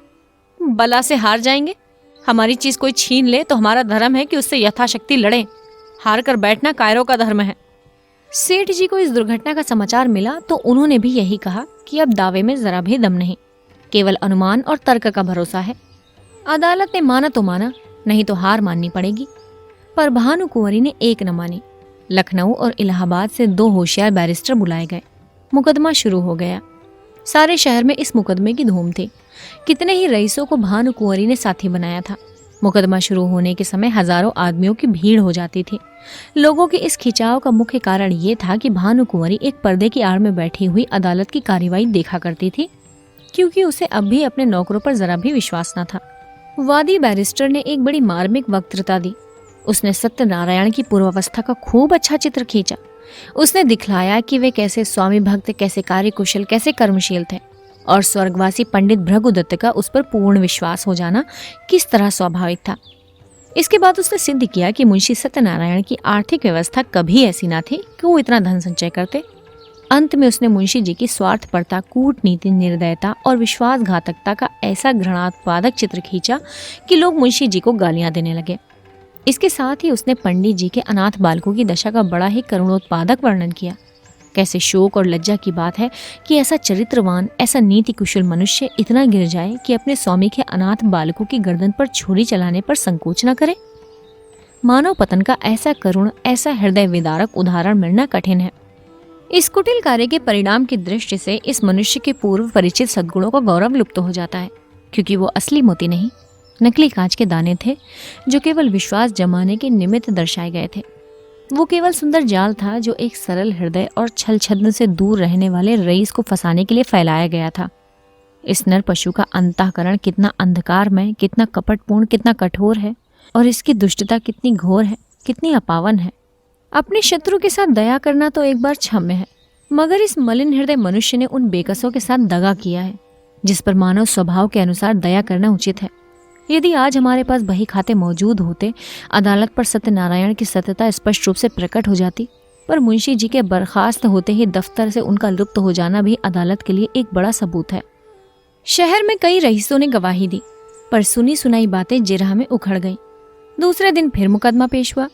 बला से हार जाएंगे। हमारी चीज कोई छीन ले तो हमारा धर्म है कि उससे यथाशक्ति लड़ें। हार कर बैठना कायरों का धर्म है। सेठ जी को इस दुर्घटना का समाचार मिला तो उन्होंने भी यही कहा कि अब दावे में जरा भी दम नहीं, केवल अनुमान और तर्क का भरोसा है। अदालत ने माना तो माना, नहीं तो हार माननी पड़ेगी। पर भानुकुंवरी ने एक न मानी। लखनऊ और इलाहाबाद से 2 होशियार बैरिस्टर बुलाए गए। मुकदमा शुरू हो गया। सारे शहर में इस मुकदमे की धूम थी। कितने ही रईसों को भानुकुंवरी ने साथी बनाया था। मुकदमा शुरू होने के समय हजारों आदमियों की भीड़ हो जाती थी। लोगों के इस खिंचाव का मुख्य कारण ये था कि भानुकुंवरी एक पर्दे की आड़ में बैठी हुई अदालत की कार्यवाही देखा करती थी, क्योंकि उसे अब भी अपने नौकरों पर जरा भी विश्वास न था। वादी बैरिस्टर ने एक बड़ी मार्मिक वक्तृता दी। उसने सत्यनारायण की पूर्वावस्था का खूब अच्छा चित्र खींचा। उसने दिखलाया कि वे कैसे स्वामी भक्त, कैसे कार्यकुशल, कैसे कर्मशील थे, और स्वर्गवासी पंडित भृगुदत्त का उस पर पूर्ण विश्वास हो जाना किस तरह स्वाभाविक था। इसके बाद उसने सिद्ध किया कि मुंशी सत्यनारायण की आर्थिक व्यवस्था कभी ऐसी ना थी कि वो इतना धन संचय करते। अंत में उसने मुंशी जी की स्वार्थपरता, कूटनीति, निर्दयता और विश्वासघातकता का ऐसा घृणात्पादक चित्र खींचा कि लोग मुंशी जी को गालियां देने लगे। इसके साथ ही उसने पंडित जी के अनाथ बालकों की दशा का बड़ा ही करुणोत्पादक वर्णन किया। कैसे शोक और लज्जा की बात है कि ऐसा चरित्रवान, ऐसा नीति कुशल मनुष्य इतना गिर जाए कि अपने स्वामी के अनाथ बालकों की गर्दन पर छुरी चलाने पर संकोच न करे। मानव पतन का ऐसा करुण, ऐसा हृदय विदारक उदाहरण मिलना कठिन है। इस कुटिल कार्य के परिणाम की दृष्टि से इस मनुष्य के पूर्व परिचित सद्गुणों का गौरव लुप्त हो जाता है, क्योंकि वो असली मोती नहीं, नकली कांच के दाने थे जो केवल विश्वास जमाने के निमित्त दर्शाए गए थे। वो केवल सुंदर जाल था जो एक सरल हृदय और छल छद्म से दूर रहने वाले रईस को फंसाने के लिए फैलाया गया था। इस नर पशु का अंतःकरण कितना अंधकारमय, कितना कपटपूर्ण, कितना कठोर है, और इसकी दुष्टता कितनी घोर है, कितनी अपावन है। अपने शत्रु के साथ दया करना तो एक बार क्षम्य है, मगर इस मलिन हृदय मनुष्य ने उन बेकसों के साथ दगा किया है जिस पर मानव स्वभाव के अनुसार दया करना उचित है। यदि आज हमारे पास बही खाते मौजूद होते, अदालत पर सत्यनारायण की सत्यता स्पष्ट रूप से प्रकट हो जाती। पर मुंशी जी के बर्खास्त होते ही दफ्तर से उनका लुप्त हो जाना भी अदालत के लिए एक बड़ा सबूत है। शहर में कई रईसों ने गवाही दी, पर सुनी सुनाई बातें जिरह में उखड़ गईं। दूसरे दिन फिर मुकदमा पेश हुआ।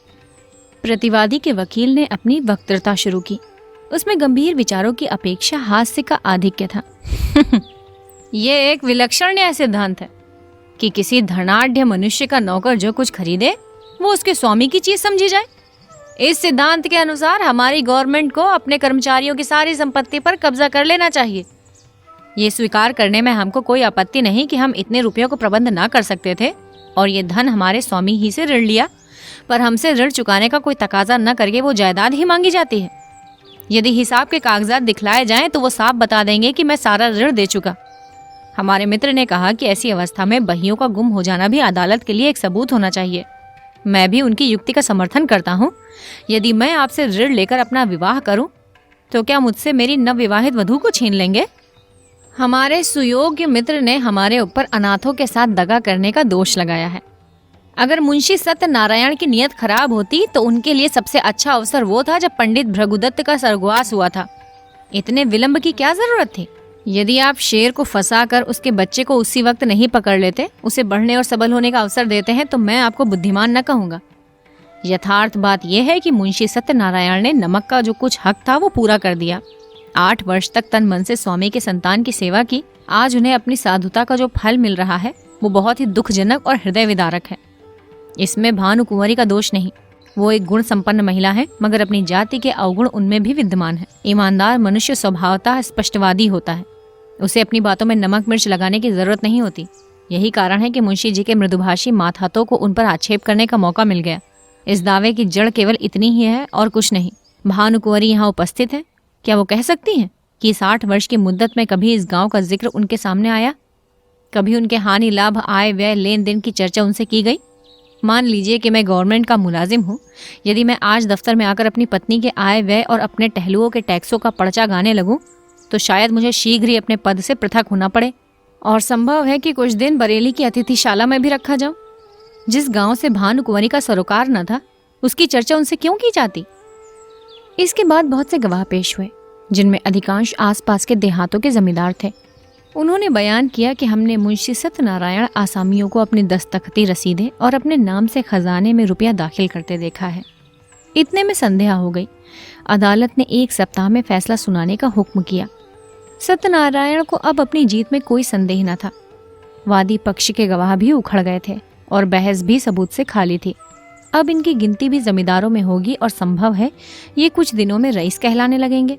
प्रतिवादी के वकील ने अपनी वक्तृता शुरू की। उसमें गंभीर विचारों की अपेक्षा हास्य का आधिक्य था। ये एक विलक्षण न्याय सिद्धांत है कि किसी धनाढ्य मनुष्य का नौकर जो कुछ खरीदे वो उसके स्वामी की चीज समझी जाए। इस सिद्धांत के अनुसार हमारी गवर्नमेंट को अपने कर्मचारियों की सारी संपत्ति पर कब्जा कर लेना चाहिए। ये स्वीकार करने में हमको कोई आपत्ति नहीं कि हम इतने रुपयों को प्रबंध ना कर सकते थे और ये धन हमारे स्वामी ही से ऋण लिया, पर हमसे ऋण चुकाने का कोई तकाजा न करके वो जायदाद ही मांगी जाती है। यदि हिसाब के कागजात दिखलाए जाएं तो वो साफ बता देंगे कि मैं सारा ऋण दे चुका। हमारे मित्र ने कहा कि ऐसी अवस्था में बहियों का गुम हो जाना भी अदालत के लिए एक सबूत होना चाहिए। मैं भी उनकी युक्ति का समर्थन करता हूँ। यदि मैं आपसे ऋण लेकर अपना विवाह करूं तो क्या मुझसे मेरी नवविवाहित वधू को छीन लेंगे? हमारे सुयोग्य मित्र ने हमारे ऊपर अनाथों के साथ दगा करने का दोष लगाया है। अगर मुंशी सत्यनारायण की नीयत खराब होती तो उनके लिए सबसे अच्छा अवसर वो था जब पंडित भृगुदत्त का स्वर्गवास हुआ था। इतने विलंब की क्या जरूरत थी? यदि आप शेर को फंसाकर उसके बच्चे को उसी वक्त नहीं पकड़ लेते, उसे बढ़ने और सबल होने का अवसर देते हैं, तो मैं आपको बुद्धिमान न कहूंगा। यथार्थ बात यह है कि मुंशी सत्यनारायण ने नमक का जो कुछ हक था वो पूरा कर दिया। 8 वर्ष तक तन मन से स्वामी के संतान की सेवा की। आज उन्हें अपनी साधुता का जो फल मिल रहा है वो बहुत ही दुखजनक और हृदय विदारक है। इसमें भानुकुंवरी का दोष नहीं। वो एक गुण संपन्न महिला है, मगर अपनी जाति के अवगुण उनमें भी विद्यमान है। ईमानदार मनुष्य स्वभावतः स्पष्टवादी होता है। उसे अपनी बातों में नमक मिर्च लगाने की जरूरत नहीं होती। यही कारण है कि मुंशी जी के मृदुभाषी मातहतों को उन पर आक्षेप करने का मौका मिल गया। इस दावे की जड़ केवल इतनी ही है और कुछ नहीं। भानुकुंवरी यहाँ उपस्थित है, क्या वो कह सकती हैं कि 60 वर्ष की मुद्दत में कभी इस गांव का जिक्र उनके सामने आया? कभी उनके हानि लाभ आय व्यय लेन देन की चर्चा उनसे की गई? मान लीजिए कि मैं गवर्नमेंट का मुलाजिम हूँ। यदि मैं आज दफ्तर में आकर अपनी पत्नी के आय व्यय और अपने टहलुओं के टैक्सों का पर्चा गाने लगूं, तो शायद मुझे शीघ्र ही अपने पद से पृथक होना पड़े, और संभव है कि कुछ दिन बरेली की अतिथिशाला में भी रखा जाऊं। जिस गांव से भानुकुंवरी का सरोकार न था, उसकी चर्चा उनसे क्यों की जाती? इसके बाद बहुत से गवाह पेश हुए, जिनमें अधिकांश आसपास के देहातों के जमींदार थे। उन्होंने बयान किया कि हमने मुंशी सत्यनारायण आसामियों को अपनी दस्तखती रसीदें और अपने नाम से खजाने में रुपया दाखिल करते देखा है। इतने में संध्या हो गई। अदालत ने 1 सप्ताह में फैसला सुनाने का हुक्म किया। सत्यनारायण को अब अपनी जीत में कोई संदेह न था। वादी पक्ष के गवाह भी उखड़ गए थे और बहस भी सबूत से खाली थी। अब इनकी गिनती भी जमींदारों में होगी और संभव है ये कुछ दिनों में रईस कहलाने लगेंगे।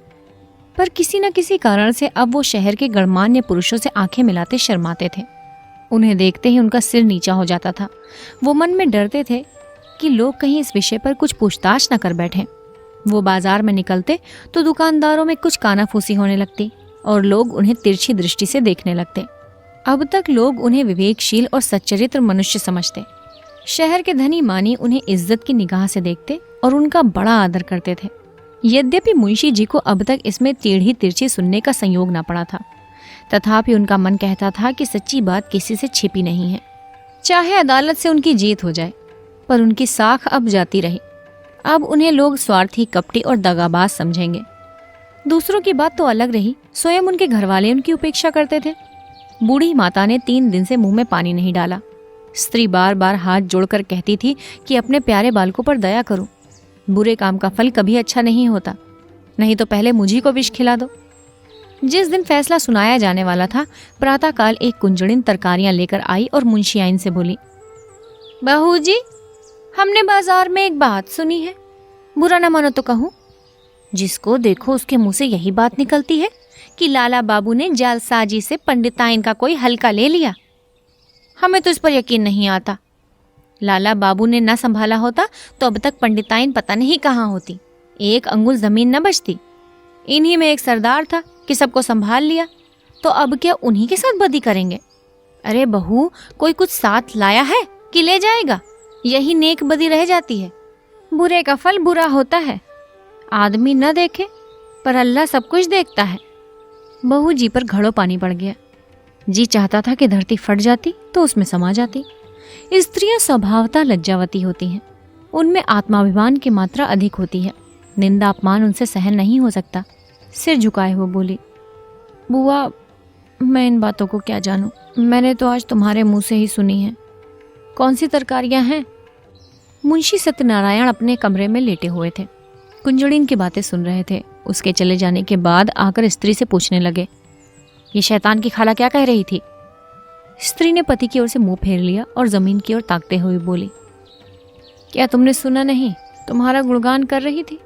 पर किसी न किसी कारण से अब वो शहर के गणमान्य पुरुषों से आंखें मिलाते शर्माते थे। उन्हें देखते ही उनका सिर नीचा हो जाता था। वो मन में डरते थे कि लोग कहीं इस विषय पर कुछ पूछताछ न कर बैठें। वो बाजार में निकलते तो दुकानदारों में कुछ कानाफूसी होने लगती और लोग उन्हें तिरछी दृष्टि से देखने लगते। अब तक लोग उन्हें विवेकशील और सच्चरित्र मनुष्य समझते। शहर के धनी मानी उन्हें इज्जत की निगाह से देखते और उनका बड़ा आदर करते थे। यद्यपि मुंशी जी को अब तक इसमें टेढ़ी तिरछी सुनने का संयोग न पड़ा था, तथापि उनका मन कहता था कि सच्ची बात किसी से छिपी नहीं है। चाहे अदालत से उनकी जीत हो जाए, पर उनकी साख अब जाती रही। अब उन्हें लोग स्वार्थी, कपटी और दगाबाज समझेंगे। दूसरों की बात तो अलग रही, स्वयं उनके घरवाले उनकी उपेक्षा करते थे। बूढ़ी माता ने 3 दिन से मुंह में पानी नहीं डाला। स्त्री बार बार हाथ जोड़कर कहती थी कि अपने प्यारे बालकों पर दया करो। बुरे काम का फल कभी अच्छा नहीं होता, नहीं तो पहले मुझी को विष खिला दो। जिस दिन फैसला सुनाया जाने वाला था, प्रातःकाल एक कुंजड़िन तरकारियां लेकर आई और मुंशियाइन से बोली, बहू जी, हमने बाजार में एक बात सुनी है, बुरा न मानो तो कहूँ। जिसको देखो उसके मुंह से यही बात निकलती है कि लाला बाबू ने जालसाजी से पंडिताइन का कोई हल्का ले लिया। हमें तो इस पर यकीन नहीं आता। लाला बाबू ने न संभाला होता तो अब तक पंडिताइन पता नहीं कहाँ होती, 1 अंगुल जमीन न बचती। इन्हीं में एक सरदार था कि सबको संभाल लिया, तो अब क्या उन्हीं के साथ बदी करेंगे? अरे बहू, कोई कुछ साथ लाया है कि ले जाएगा? यही नेक बदी रह जाती है। बुरे का फल बुरा होता है। आदमी न देखे पर अल्लाह सब कुछ देखता है। बहू जी पर घड़ों पानी पड़ गया। जी चाहता था कि धरती फट जाती तो उसमें समा जाती। स्त्रियां स्वभावतः लज्जावती होती हैं। उनमें आत्माभिमान की मात्रा अधिक होती है। निंदा अपमान उनसे सहन नहीं हो सकता। सिर झुकाए हुए बोली, बुआ, मैं इन बातों को क्या जानूं? मैंने तो आज तुम्हारे मुंह से ही सुनी है। कौन सी तरकारियां हैं? मुंशी सत्यनारायण अपने कमरे में लेटे हुए थे, कुंजड़िन की बातें सुन रहे थे। उसके चले जाने के बाद आकर स्त्री से पूछने लगे, ये शैतान की खाला क्या कह रही थी? स्त्री ने पति की ओर से मुंह फेर लिया और जमीन की ओर ताकते हुए बोली, क्या तुमने सुना नहीं? तुम्हारा गुणगान कर रही थी।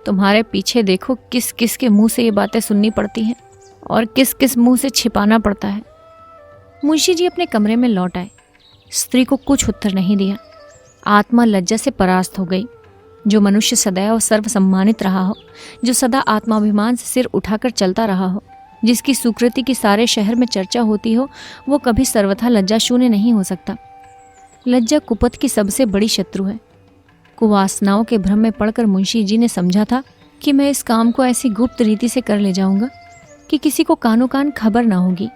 तुम्हारे पीछे देखो किस किस के मुंह से ये बातें सुननी पड़ती हैं और किस किस मुंह से छिपाना पड़ता है। मुंशी जी अपने कमरे में लौट आए। स्त्री को कुछ उत्तर नहीं दिया। आत्मा लज्जा से परास्त हो गई। जो मनुष्य सदैव सर्व सम्मानित रहा हो, जो सदा आत्माभिमान से सिर उठाकर चलता रहा हो, जिसकी सुकृति की सारे शहर में चर्चा होती हो, वो कभी सर्वथा लज्जा शून्य नहीं हो सकता। लज्जा कुपथ की सबसे बड़ी शत्रु है। कुवासनाओं के भ्रम में पड़कर मुंशी जी ने समझा था कि मैं इस काम को ऐसी गुप्त रीति से कर ले जाऊंगा कि किसी को कानो कान खबर ना होगी,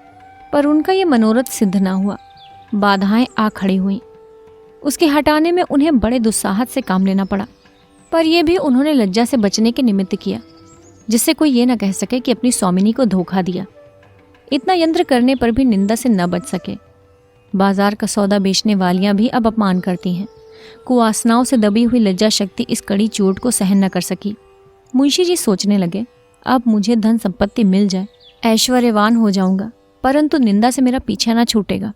पर उनका ये मनोरथ सिद्ध ना हुआ। बाधाएं आ खड़ी हुई। उसके हटाने में उन्हें बड़े दुस्साहस से काम लेना पड़ा, पर यह भी उन्होंने लज्जा से बचने के निमित्त किया। जिससे कोई ये ना कह सके कि अपनी स्वामिनी को धोखा दिया। इतना यंत्र करने पर भी निंदा से न बच सके। बाजार का सौदा बेचने वालियां भी अब अपमान करती हैं। कुवासनाओं से दबी हुई लज्जा शक्ति इस कड़ी चोट को सहन न कर सकी। मुंशी जी सोचने लगे, अब मुझे धन संपत्ति मिल जाए, ऐश्वर्यवान हो जाऊंगा, परंतु निंदा से मेरा पीछा न छूटेगा।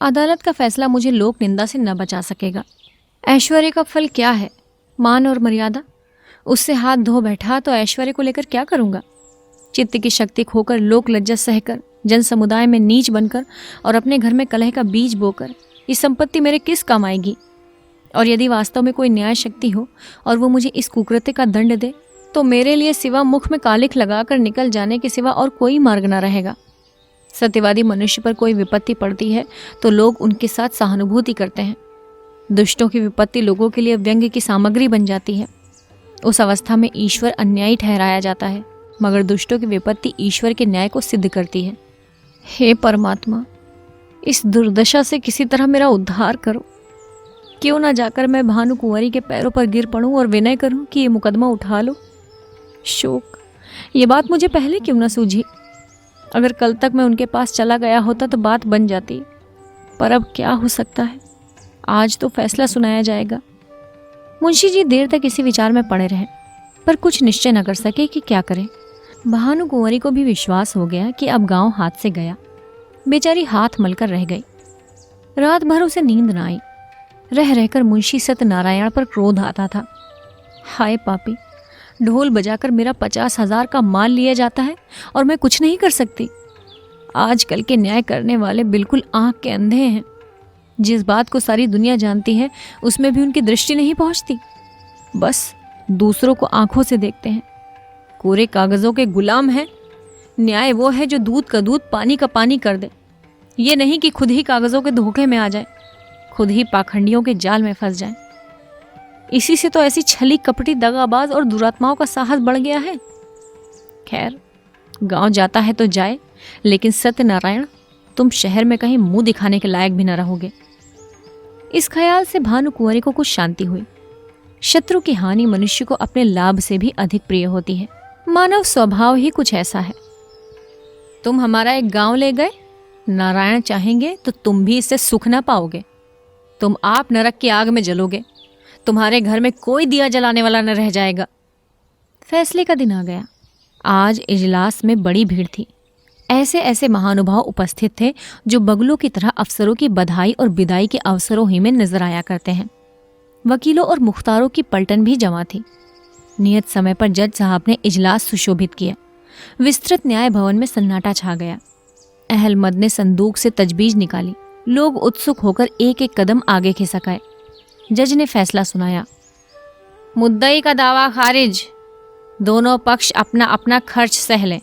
अदालत का फैसला मुझे लोक निंदा से न बचा सकेगा। ऐश्वर्य का फल क्या है? मान और मर्यादा। उससे हाथ धो बैठा तो ऐश्वर्य को लेकर क्या करूंगा? चित्त की शक्ति खोकर, लोक लज्जा सहकर, जन समुदाय में नीच बनकर और अपने घर में कलह का बीज बोकर ये संपत्ति मेरे किस काम आएगी? और यदि वास्तव में कोई न्याय शक्ति हो और वो मुझे इस कुकृत्य का दंड दे, तो मेरे लिए सिवा मुख में कालिख लगाकर निकल जाने के सिवा और कोई मार्ग न रहेगा। सत्यवादी मनुष्य पर कोई विपत्ति पड़ती है तो लोग उनके साथ सहानुभूति करते हैं। दुष्टों की विपत्ति लोगों के लिए व्यंग्य की सामग्री बन जाती है। उस अवस्था में ईश्वर अन्यायी ठहराया जाता है, मगर दुष्टों की विपत्ति ईश्वर के न्याय को सिद्ध करती है। हे परमात्मा, इस दुर्दशा से किसी तरह मेरा उद्धार करो। क्यों ना जाकर मैं भानु कुंवरी के पैरों पर गिर पड़ूं और विनय करूं कि ये मुकदमा उठा लो। शोक, ये बात मुझे पहले क्यों ना सूझी? अगर कल तक मैं उनके पास चला गया होता तो बात बन जाती, पर अब क्या हो सकता है? आज तो फैसला सुनाया जाएगा। मुंशी जी देर तक इसी विचार में पड़े रहे, पर कुछ निश्चय न कर सके कि क्या करें। भानु कुंवरी को भी विश्वास हो गया कि अब गांव हाथ से गया। बेचारी हाथ मलकर रह गई। रात भर उसे नींद न आई। रह रहकर मुंशी सत्यनारायण पर क्रोध आता था। हाय पापी, ढोल बजाकर मेरा 50,000 का माल लिया जाता है और मैं कुछ नहीं कर सकती। आजकल के न्याय करने वाले बिल्कुल आंख के अंधे हैं। जिस बात को सारी दुनिया जानती है उसमें भी उनकी दृष्टि नहीं पहुंचती। बस दूसरों को आंखों से देखते हैं। कोरे कागजों के गुलाम हैं। न्याय वो है जो दूध का दूध, पानी का पानी कर दे। ये नहीं कि खुद ही कागजों के धोखे में आ जाए, खुद ही पाखंडियों के जाल में फंस जाए। इसी से तो ऐसी छली कपटी, दगाबाज और दुरात्माओं का साहस बढ़ गया है। खैर, गांव जाता है तो जाए, लेकिन सत्यनारायण, तुम शहर में कहीं मुंह दिखाने के लायक भी न रहोगे। इस ख्याल से भानु कुंवरी को कुछ शांति हुई। शत्रु की हानि मनुष्य को अपने लाभ से भी अधिक प्रिय होती है। मानव स्वभाव ही कुछ ऐसा है। तुम हमारा एक गांव ले गए, नारायण चाहेंगे तो तुम भी इससे सुख न पाओगे। तुम आप नरक की आग में जलोगे। तुम्हारे घर में कोई दिया जलाने वाला न रह जाएगा। फैसले का दिन आ गया। आज इजलास में बड़ी भीड़ थी। ऐसे ऐसे महानुभाव उपस्थित थे जो बगलों की तरह अफसरों की बधाई और विदाई के अवसरों ही में नजर आया करते हैं। वकीलों और मुख्तारों की पलटन भी जमा थी। नियत समय पर जज साहब ने इजलास सुशोभित किया। विस्तृत न्याय भवन में सन्नाटा छा गया। अहलमद ने संदूक से तजबीज निकाली। लोग उत्सुक होकर एक एक कदम आगे खिसक आए। जज ने फैसला सुनाया। मुद्दई का दावा खारिज। दोनों पक्ष अपना अपना खर्च सह लें।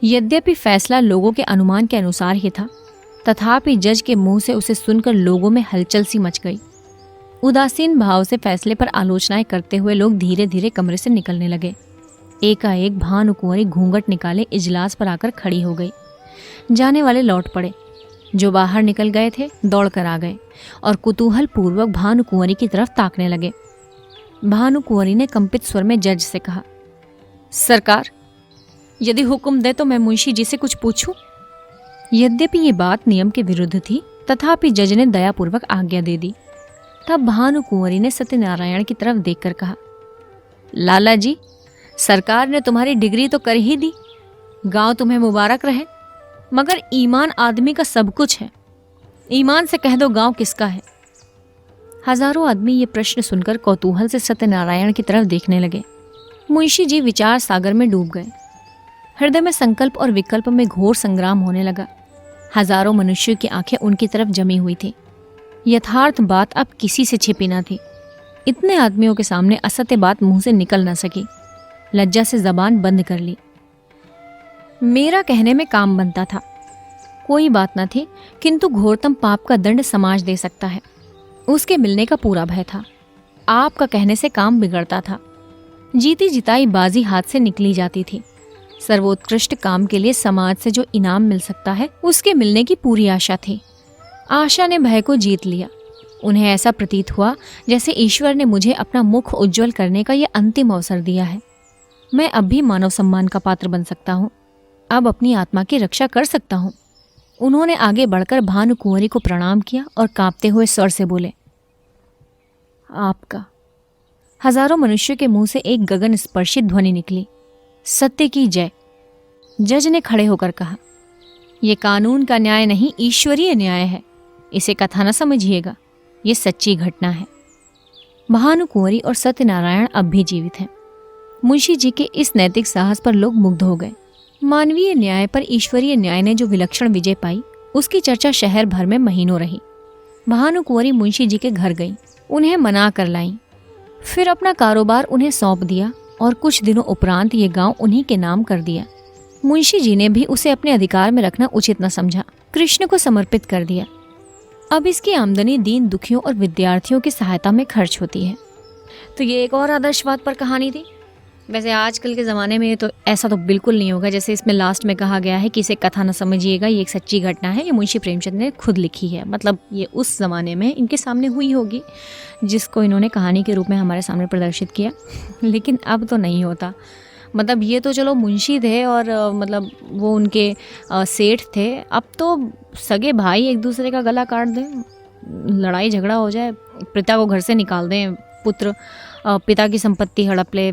यद्यपि फैसला लोगों के अनुमान के अनुसार ही था, तथापि जज के मुंह से उसे सुनकर लोगों में हलचल सी मच गई। उदासीन भाव से फैसले पर आलोचनाएं करते हुए लोग धीरे धीरे कमरे से निकलने लगे। एकाएक भानु कुंवरी घूंघट निकाले इजलास पर आकर खड़ी हो गई। जाने वाले लौट पड़े। जो बाहर निकल गए थे दौड़ कर आ गए और कुतूहल पूर्वक भानु कुंवरी की तरफ ताकने लगे। भानु कुंवरी ने कंपित स्वर में जज से कहा, सरकार, यदि हुक्म दे तो मैं मुंशी जी से कुछ पूछूं? यद्यपि ये बात नियम के विरुद्ध थी, तथापि जज ने दयापूर्वक आज्ञा दे दी। तब भानु कुंवरी ने सत्यनारायण की तरफ देखकर कहा, लाला जी, सरकार ने तुम्हारी डिग्री तो कर ही दी। गांव तुम्हें मुबारक रहे, मगर ईमान आदमी का सब कुछ है। ईमान से कह दो गांव किसका है? हजारों आदमी ये प्रश्न सुनकर कौतूहल से सत्यनारायण की तरफ देखने लगे। मुंशी जी विचार सागर में डूब गए। हृदय में संकल्प और विकल्प में घोर संग्राम होने लगा। हजारों मनुष्यों की आंखें उनकी तरफ जमी हुई थी। यथार्थ बात अब किसी से छिपी न थी। इतने आदमियों के सामने असत्य बात मुंह से निकल न सकी। लज्जा से जबान बंद कर ली। मेरा कहने में काम बनता था, कोई बात न थी, किंतु घोरतम पाप का दंड समाज दे सकता है, उसके मिलने का पूरा भय था। आपका कहने से काम बिगड़ता था। जीती जिताई बाजी हाथ से निकली जाती थी। सर्वोत्कृष्ट काम के लिए समाज से जो इनाम मिल सकता है उसके मिलने की पूरी आशा थी। आशा ने भय को जीत लिया। उन्हें ऐसा प्रतीत हुआ जैसे ईश्वर ने मुझे अपना मुख उज्जवल करने का यह अंतिम अवसर दिया है। मैं अब भी मानव सम्मान का पात्र बन सकता हूँ, अब अपनी आत्मा की रक्षा कर सकता हूँ। उन्होंने आगे बढ़कर भानुकुंवरी को प्रणाम किया और कांपते हुए स्वर से बोले, आपका। हजारों मनुष्यों के मुंह से एक गगन स्पर्शित ध्वनि निकली, सत्य की जय। जज ने खड़े होकर कहा, यह कानून का न्याय नहीं, ईश्वरीय न्याय है। इसे कथा न समझिएगा, ये सच्ची घटना है। भानुकुंवरी और सत्यनारायण अब भी जीवित हैं। मुंशी जी के इस नैतिक साहस पर लोग मुग्ध हो गए। मानवीय न्याय पर ईश्वरीय न्याय ने जो विलक्षण विजय पाई, उसकी चर्चा शहर भर में महीनों रही। भानुकुंवरी मुंशी जी के घर गई, उन्हें मना कर लाई, फिर अपना कारोबार उन्हें सौंप दिया और कुछ दिनों उपरांत ये गांव उन्हीं के नाम कर दिया। मुंशी जी ने भी उसे अपने अधिकार में रखना उचित न समझा, कृष्ण को समर्पित कर दिया। अब इसकी आमदनी दीन दुखियों और विद्यार्थियों की सहायता में खर्च होती है। तो ये एक और आदर्शवाद पर कहानी थी। वैसे आजकल के ज़माने में तो ऐसा तो बिल्कुल नहीं होगा। जैसे इसमें लास्ट में कहा गया है कि इसे कथा न समझिएगा, ये एक सच्ची घटना है, ये मुंशी प्रेमचंद ने खुद लिखी है। मतलब ये उस ज़माने में इनके सामने हुई होगी, जिसको इन्होंने कहानी के रूप में हमारे सामने प्रदर्शित किया। लेकिन अब तो नहीं होता। मतलब ये तो चलो मुंशी थे और मतलब वो उनके सेठ थे। अब तो सगे भाई एक दूसरे का गला काट दें, लड़ाई झगड़ा हो जाए, पिता को घर से निकाल दें, पुत्र पिता की संपत्ति हड़प ले,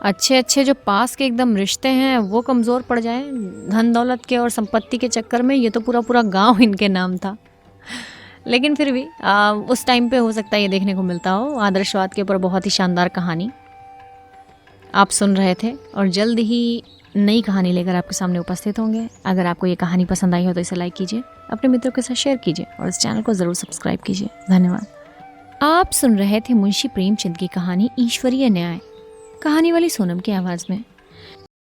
अच्छे अच्छे जो पास के एकदम रिश्ते हैं वो कमज़ोर पड़ जाएं धन दौलत के और संपत्ति के चक्कर में। ये तो पूरा पूरा गांव इनके नाम था। लेकिन फिर भी उस टाइम पे हो सकता है ये देखने को मिलता हो। आदर्शवाद के ऊपर बहुत ही शानदार कहानी आप सुन रहे थे और जल्द ही नई कहानी लेकर आपके सामने उपस्थित होंगे। अगर आपको ये कहानी पसंद आई हो तो इसे लाइक कीजिए, अपने मित्रों के साथ शेयर कीजिए और इस चैनल को ज़रूर सब्सक्राइब कीजिए। धन्यवाद। आप सुन रहे थे मुंशी प्रेमचंद की कहानी ईश्वरीय न्याय, कहानी वाली सोनम की आवाज़ में।